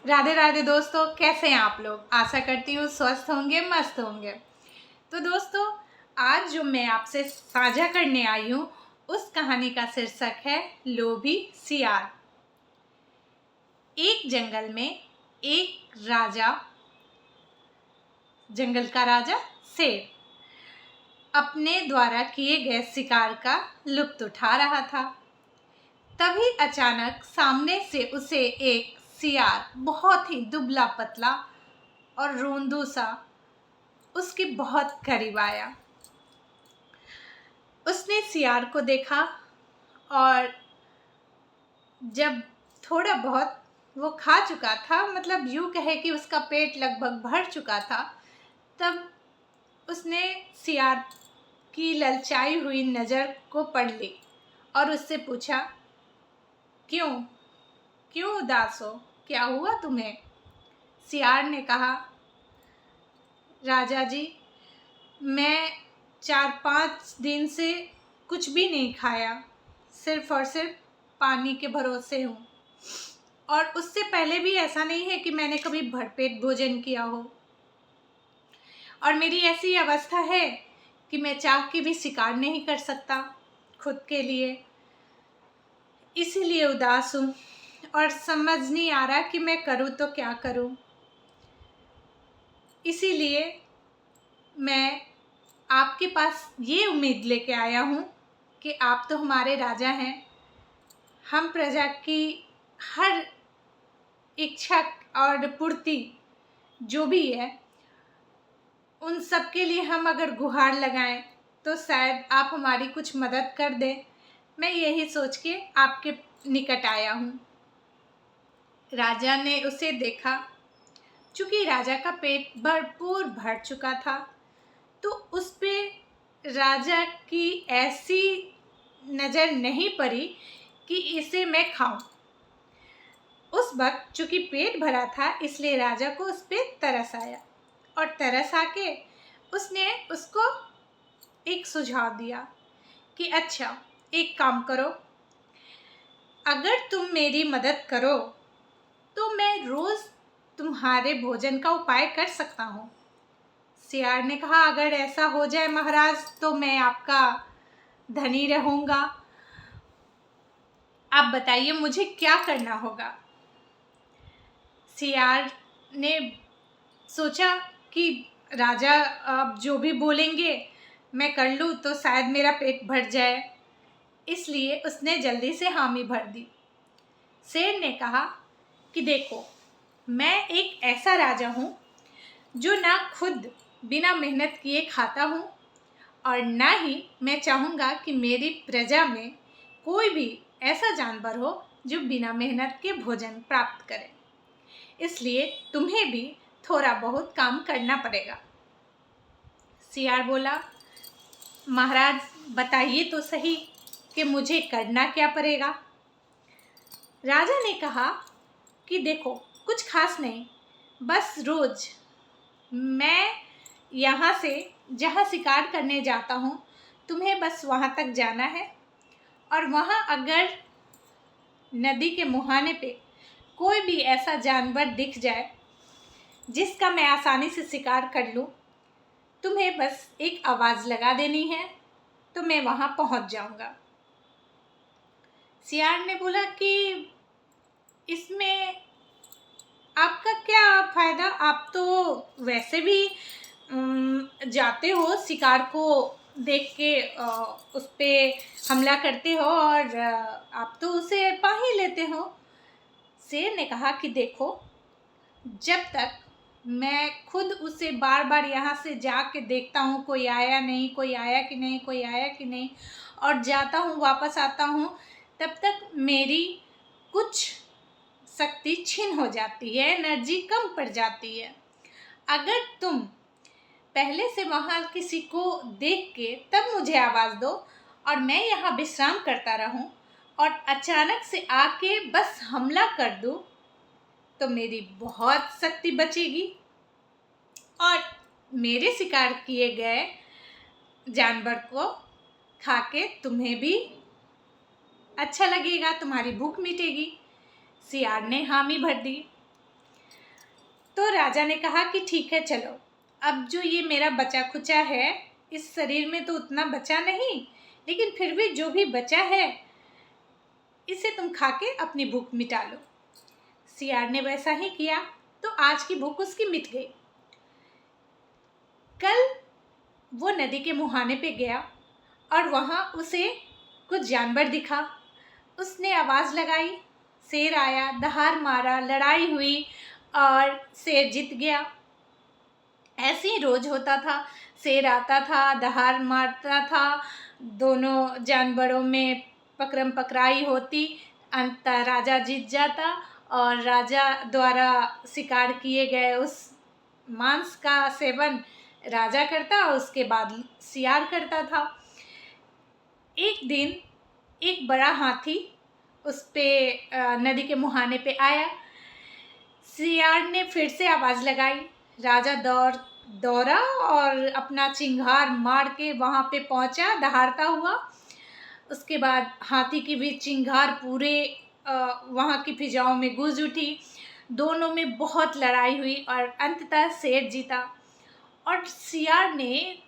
राधे राधे दोस्तों, कैसे हैं आप लोग। आशा करती हूँ स्वस्थ होंगे, मस्त होंगे। तो दोस्तों, आज जो मैं आपसे साझा करने आई हूँ उस कहानी का शीर्षक है लोभी सियार। एक जंगल में एक राजा, जंगल का राजा शेर, अपने द्वारा किए गए शिकार का लुत्फ उठा रहा था। तभी अचानक सामने से उसे एक सियार, बहुत ही दुबला पतला और रोंदू सा, उसके बहुत करीब आया। उसने सियार को देखा और जब थोड़ा बहुत वो खा चुका था, मतलब यूँ कहे कि उसका पेट लगभग भर चुका था, तब उसने सियार की ललचाई हुई नज़र को पढ़ ली और उससे पूछा, क्यों क्यों उदास हो, क्या हुआ तुम्हें। सियार ने कहा, राजा जी, मैं 4-5 दिन से कुछ भी नहीं खाया, सिर्फ और सिर्फ पानी के भरोसे हूँ। और उससे पहले भी ऐसा नहीं है कि मैंने कभी भरपेट भोजन किया हो। और मेरी ऐसी अवस्था है कि मैं चाह के भी शिकार नहीं कर सकता खुद के लिए, इसीलिए उदास हूँ और समझ नहीं आ रहा कि मैं करूँ तो क्या करूँ। इसीलिए मैं आपके पास ये उम्मीद लेके आया हूँ कि आप तो हमारे राजा हैं, हम प्रजा की हर इच्छा और पूर्ति जो भी है उन सब के लिए हम अगर गुहार लगाएं तो शायद आप हमारी कुछ मदद कर दें। मैं यही सोच के आपके निकट आया हूँ। राजा ने उसे देखा। चूँकि राजा का पेट भरपूर भर चुका था तो उस पे राजा की ऐसी नज़र नहीं पड़ी कि इसे मैं खाऊं। उस वक्त चूँकि पेट भरा था इसलिए राजा को उस पे तरस आया और तरस आके उसने उसको एक सुझाव दिया कि अच्छा, एक काम करो, अगर तुम मेरी मदद करो तो मैं रोज़ तुम्हारे भोजन का उपाय कर सकता हूँ। सियार ने कहा, अगर ऐसा हो जाए महाराज तो मैं आपका धनी रहूँगा। आप बताइए मुझे क्या करना होगा। सियार ने सोचा कि राजा अब जो भी बोलेंगे मैं कर लूँ तो शायद मेरा पेट भर जाए, इसलिए उसने जल्दी से हामी भर दी। शेर ने कहा कि देखो, मैं एक ऐसा राजा हूँ जो ना खुद बिना मेहनत किए खाता हूँ और ना ही मैं चाहूँगा कि मेरी प्रजा में कोई भी ऐसा जानवर हो जो बिना मेहनत के भोजन प्राप्त करे, इसलिए तुम्हें भी थोड़ा बहुत काम करना पड़ेगा। सियार बोला, महाराज बताइए तो सही कि मुझे करना क्या पड़ेगा। राजा ने कहा कि देखो, कुछ खास नहीं, बस रोज़ मैं यहाँ से जहाँ शिकार करने जाता हूँ तुम्हें बस वहाँ तक जाना है और वहाँ अगर नदी के मुहाने पे कोई भी ऐसा जानवर दिख जाए जिसका मैं आसानी से शिकार कर लूँ, तुम्हें बस एक आवाज़ लगा देनी है तो मैं वहाँ पहुँच जाऊँगा। सियार ने बोला कि इसमें आपका क्या फ़ायदा, आप तो वैसे भी जाते हो शिकार को देख के उस पर हमला करते हो और आप तो उसे पा ही लेते हो। शेर ने कहा कि देखो, जब तक मैं खुद उसे बार बार यहाँ से जाके देखता हूँ कोई आया नहीं, कोई आया कि नहीं, कोई आया कि नहीं, और जाता हूँ वापस आता हूँ, तब तक मेरी कुछ शक्ति छीन हो जाती है, एनर्जी कम पड़ जाती है। अगर तुम पहले से वहाँ किसी को देख के तब मुझे आवाज़ दो और मैं यहाँ विश्राम करता रहूँ और अचानक से आके बस हमला कर दूँ तो मेरी बहुत शक्ति बचेगी और मेरे शिकार किए गए जानवर को खा के तुम्हें भी अच्छा लगेगा, तुम्हारी भूख मिटेगी। सियार ने हामी भर दी। तो राजा ने कहा कि ठीक है चलो, अब जो ये मेरा बचा खुचा है, इस शरीर में तो उतना बचा नहीं, लेकिन फिर भी जो भी बचा है इसे तुम खा के अपनी भूख मिटा लो। सियार ने वैसा ही किया, तो आज की भूख उसकी मिट गई। कल वो नदी के मुहाने पे गया और वहाँ उसे कुछ जानवर दिखा। उसने आवाज़ लगाई, शेर आया, दहाड़ मारा, लड़ाई हुई और शेर जीत गया। ऐसे ही रोज होता था, शेर आता था, दहाड़ मारता था, दोनों जानवरों में पकड़म पकड़ाई होती, अंततः राजा जीत जाता और राजा द्वारा शिकार किए गए उस मांस का सेवन राजा करता और उसके बाद शिकार करता था। एक दिन एक बड़ा हाथी उस पे नदी के मुहाने पे आया। शियार ने फिर से आवाज़ लगाई, राजा दौड़ा और अपना चिंगार मार के वहाँ पे पहुँचा दहाड़ता हुआ। उसके बाद हाथी की भी चिंगार पूरे वहाँ की फिजाओं में गूंज उठी। दोनों में बहुत लड़ाई हुई और अंततः शेर जीता। और शियार ने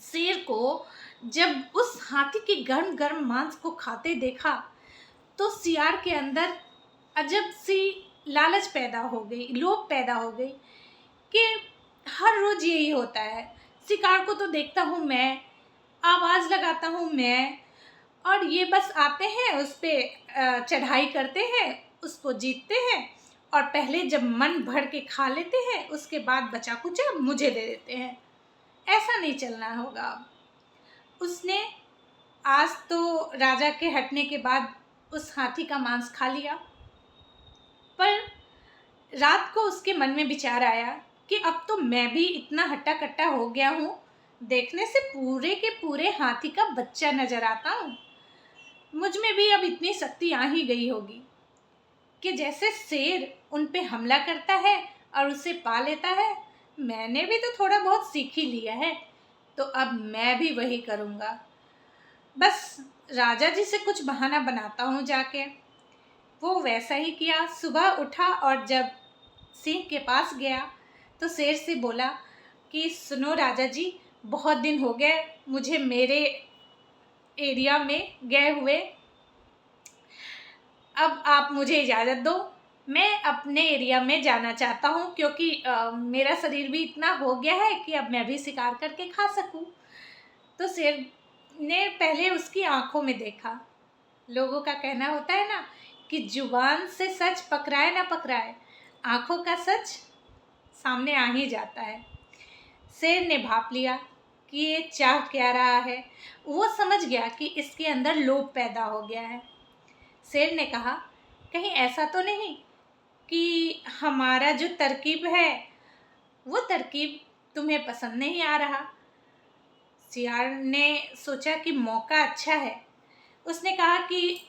शेर को जब उस हाथी के गर्म गर्म मांस को खाते देखा तो शियार के अंदर अजब सी लालच पैदा हो गई, लोभ पैदा हो गई कि हर रोज़ यही होता है, शिकार को तो देखता हूँ मैं, आवाज़ लगाता हूँ मैं, और ये बस आते हैं उस पर चढ़ाई करते हैं, उसको जीतते हैं और पहले जब मन भर के खा लेते हैं उसके बाद बचा कुचा मुझे दे देते हैं। ऐसा नहीं चलना होगा अब। उसने आज तो राजा के हटने के बाद उस हाथी का मांस खा लिया, पर रात को उसके मन में विचार आया कि अब तो मैं भी इतना हट्टा कट्टा हो गया हूँ, देखने से पूरे के पूरे हाथी का बच्चा नजर आता हूँ, मुझ में भी अब इतनी शक्ति आ ही गई होगी कि जैसे शेर उन पे हमला करता है और उसे पा लेता है, मैंने भी तो थोड़ा बहुत सीख ही लिया है, तो अब मैं भी वही करूँगा। बस राजा जी से कुछ बहाना बनाता हूँ जाके। वो वैसा ही किया। सुबह उठा और जब सिंह के पास गया तो शेर से बोला कि सुनो राजा जी, बहुत दिन हो गए मुझे मेरे एरिया में गए हुए, अब आप मुझे इजाज़त दो, मैं अपने एरिया में जाना चाहता हूँ, क्योंकि मेरा शरीर भी इतना हो गया है कि अब मैं भी शिकार करके खा सकूँ। तो शेर ने पहले उसकी आंखों में देखा। लोगों का कहना होता है ना कि जुबान से सच पकड़ाए ना पकड़ाए, आंखों का सच सामने आ ही जाता है। शेर ने भाप लिया कि ये चाह क्या रहा है। वो समझ गया कि इसके अंदर लोभ पैदा हो गया है। शेर ने कहा, कहीं ऐसा तो नहीं कि हमारा जो तरकीब है वो तरकीब तुम्हें पसंद नहीं आ रहा। शियार ने सोचा कि मौका अच्छा है। उसने कहा कि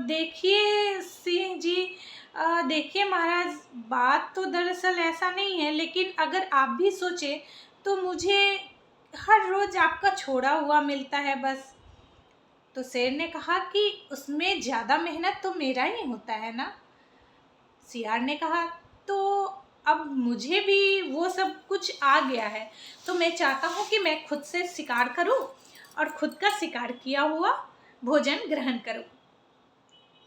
देखिए सिंह जी, देखिए महाराज, बात तो दरअसल ऐसा नहीं है, लेकिन अगर आप भी सोचे तो मुझे हर रोज़ आपका छोड़ा हुआ मिलता है बस। तो शेर ने कहा कि उसमें ज़्यादा मेहनत तो मेरा ही होता है ना। शियार ने कहा, तो अब मुझे भी वो सब कुछ आ गया है, तो मैं चाहता हूँ कि मैं खुद से शिकार करूँ और खुद का शिकार किया हुआ भोजन ग्रहण करूँ।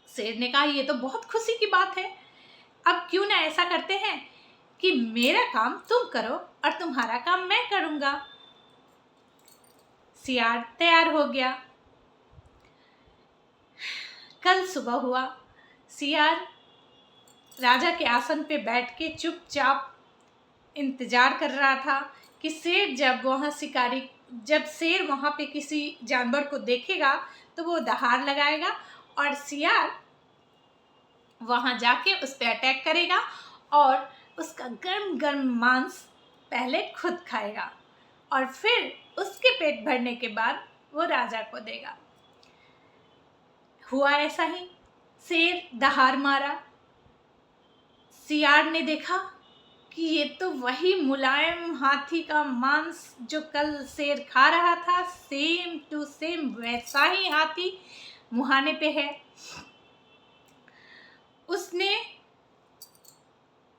शेर ने कहा, ये तो बहुत खुशी की बात है, अब क्यों ना ऐसा करते हैं कि मेरा काम तुम करो और तुम्हारा काम मैं करूँगा। शियार तैयार हो गया। कल सुबह हुआ। शियार राजा के आसन पे बैठ के चुपचाप इंतजार कर रहा था कि शेर जब शेर वहाँ पे किसी जानवर को देखेगा तो वो दहाड़ लगाएगा और शियार वहाँ जाके उस पर अटैक करेगा और उसका गर्म गर्म मांस पहले खुद खाएगा और फिर उसके पेट भरने के बाद वो राजा को देगा। हुआ ऐसा ही। शेर दहाड़ मारा। शियार ने देखा कि ये तो वही मुलायम हाथी का मांस जो कल शेर खा रहा था, सेम टू सेम वैसा ही हाथी मुहाने पे है। उसने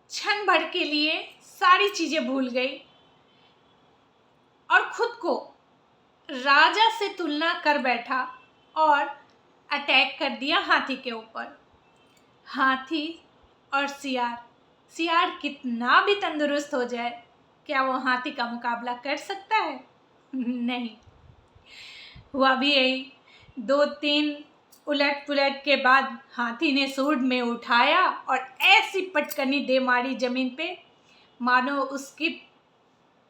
क्षण क्षण भर के लिए सारी चीज़ें भूल गई और खुद को राजा से तुलना कर बैठा और अटैक कर दिया हाथी के ऊपर। हाथी और सियार कितना भी तंदुरुस्त हो जाए, क्या वो हाथी का मुकाबला कर सकता है? नहीं। हुआ भी यही, 2-3 उलट पुलट के बाद हाथी ने सूंड में उठाया और ऐसी पटकनी दे मारी जमीन पे, मानो उसकी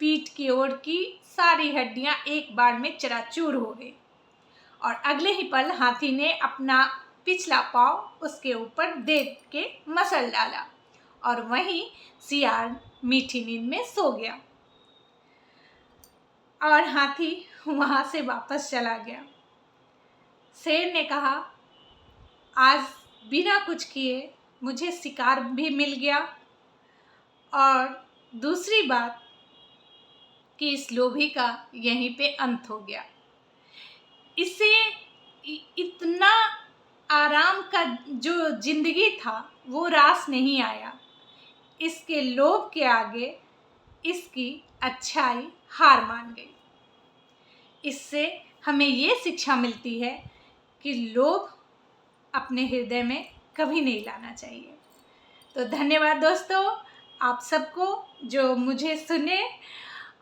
पीठ की ओर की सारी हड्डियां एक बार में चकनाचूर हो गई और अगले ही पल हाथी ने अपना पिछला पाँव उसके ऊपर दे के मसल डाला और वहीं सियार मीठी नींद में सो गया और हाथी वहाँ से वापस चला गया। शेर ने कहा, आज बिना कुछ किए मुझे शिकार भी मिल गया और दूसरी बात कि इस लोभी का यहीं पे अंत हो गया। इसे इतना आराम का जो जिंदगी था वो रास नहीं आया। इसके लोभ के आगे इसकी अच्छाई हार मान गई। इससे हमें ये शिक्षा मिलती है कि लोभ अपने हृदय में कभी नहीं लाना चाहिए। तो धन्यवाद दोस्तों आप सबको जो मुझे सुने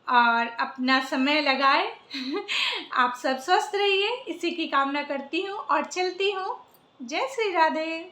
और अपना समय लगाए। आप सब स्वस्थ रहिए, इसी की कामना करती हूँ और चलती हूँ। जय श्री राधे।